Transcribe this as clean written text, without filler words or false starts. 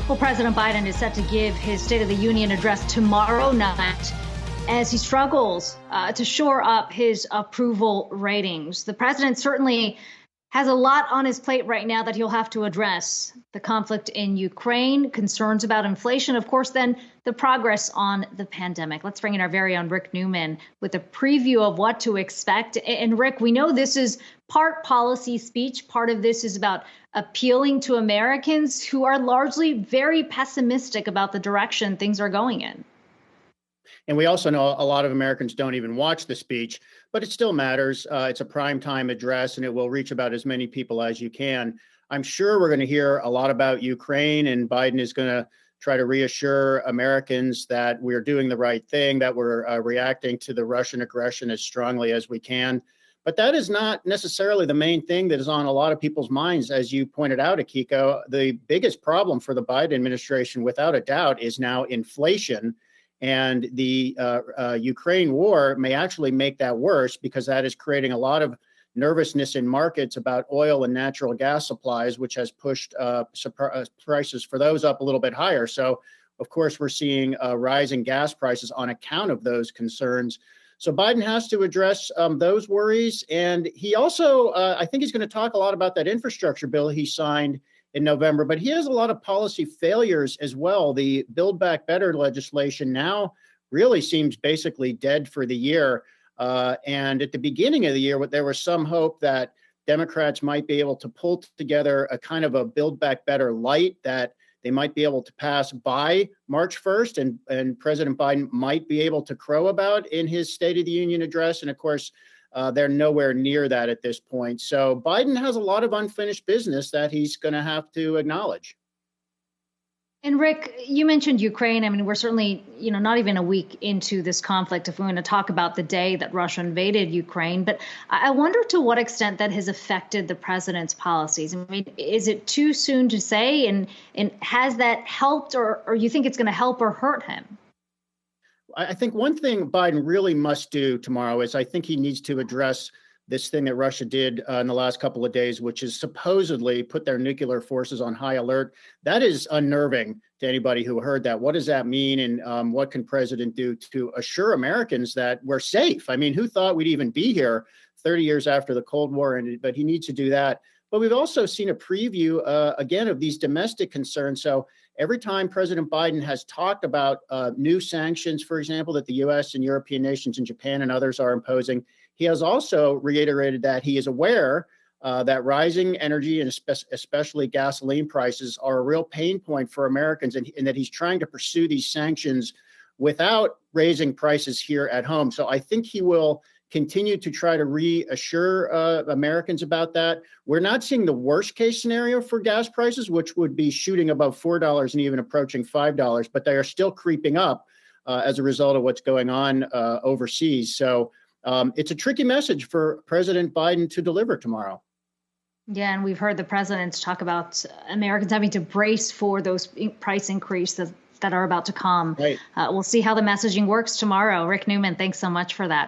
Well, President Biden is set to give his State of the Union address tomorrow night as he struggles to shore up his approval ratings. The president certainly has a lot on his plate right now that he'll have to address. The conflict in Ukraine, concerns about inflation, of course, then the progress on the pandemic. Let's bring in our very own Rick Newman with a preview of what to expect. And Rick, we know this is part policy speech. Part of this is about appealing to Americans who are largely very pessimistic about the direction things are going in. And we also know a lot of Americans don't even watch the speech, but it still matters. It's a primetime address, and it will reach about as many people as you can. I'm sure we're going to hear a lot about Ukraine, and Biden is going to try to reassure Americans that we're doing the right thing, that we're reacting to the Russian aggression as strongly as we can. But that is not necessarily the main thing that is on a lot of people's minds. As you pointed out, Akiko, the biggest problem for the Biden administration, without a doubt, is now inflation. And the Ukraine war may actually make that worse because that is creating a lot of nervousness in markets about oil and natural gas supplies, which has pushed prices for those up a little bit higher. So, of course, we're seeing rising gas prices on account of those concerns. So Biden has to address those worries. And he also, I think he's going to talk a lot about that infrastructure bill he signed in November, but he has a lot of policy failures as well. The Build Back Better legislation now really seems basically dead for the year. And at the beginning of the year, there was some hope that Democrats might be able to pull together a kind of a Build Back Better light that they might be able to pass by March 1st, and President Biden might be able to crow about in his State of the Union address. And of course, they're nowhere near that at this point. So Biden has a lot of unfinished business that he's going to have to acknowledge. And Rick, you mentioned Ukraine. I mean, we're certainly, not even a week into this conflict if we're going to talk about the day that Russia invaded Ukraine. But I wonder to what extent that has affected the president's policies. I mean, is it too soon to say? And has that helped or you think it's going to help or hurt him? I think one thing Biden really must do tomorrow is I think he needs to address this thing that Russia did in the last couple of days, which is supposedly put their nuclear forces on high alert. That is unnerving to anybody who heard that. What does that mean? And what can President do to assure Americans that we're safe? I mean, who thought we'd even be here 30 years after the Cold War ended? But he needs to do that. But we've also seen a preview, again, of these domestic concerns. So every time President Biden has talked about new sanctions, for example, that the U.S. and European nations and Japan and others are imposing, he has also reiterated that he is aware that rising energy and especially gasoline prices are a real pain point for Americans, and that he's trying to pursue these sanctions without raising prices here at home. So I think he will continue to try to reassure Americans about that. We're not seeing the worst case scenario for gas prices, which would be shooting above $4 and even approaching $5, but they are still creeping up as a result of what's going on overseas. So it's a tricky message for President Biden to deliver tomorrow. Yeah, and we've heard the presidents talk about Americans having to brace for those price increases that are about to come. Right. We'll see how the messaging works tomorrow. Rick Newman, thanks so much for that.